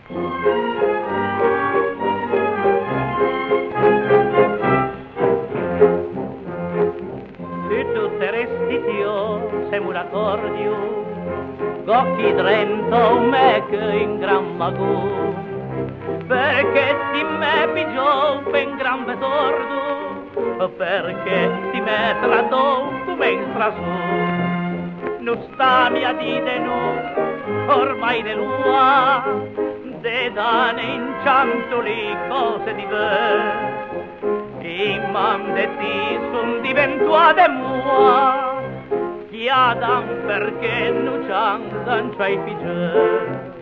Se tu te resti tio, siamo d'accordo, occhi drento me che in gran magù, perché ti me pigiò ben gran betordo, perché ti me trattò come in strasù. Non stammi a dite no, ormai de lua, de dane incianto le cose di ve. I mandetti son diventuate mua, chiadan perché non c'andan c'hai figge.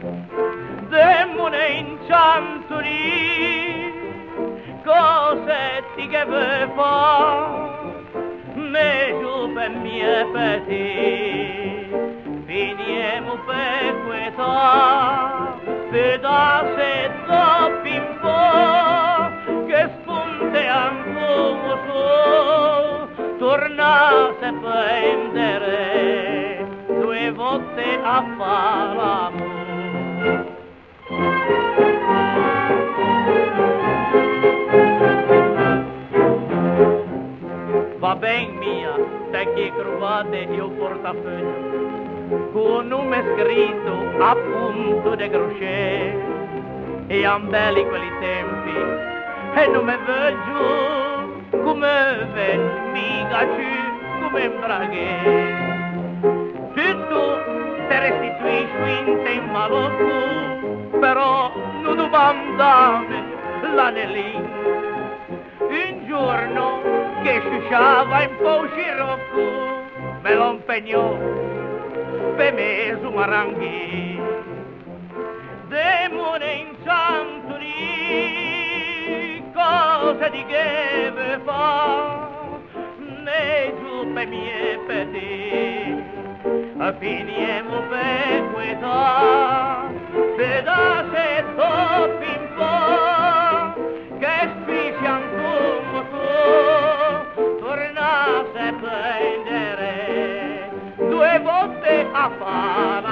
Demone incianto lì, cosetti che ve fa, me giù per mie peti, finiamo per questa, pedase troppi in po', che spunte ancora su, tornasse a prendere due volte a fare l'amore. Va ben mia, te che trovate io portafoglio, con un nome scritto a punto di crochet, e ambelli quelli tempi, e non mi vedo come ven mica giù, come in braghe. Se tu te restituisci in te malotto, però non domandami l'anellino. Un giorno che sciusciava in po' scirocco, me lo impegnò per me su maranghi. Demone incianto di cosa di che ve fa, ne giù per mie peti, finiamo per questa, pedase troppi in po', che spiccian come tu, tornasse a prendere due volte a fare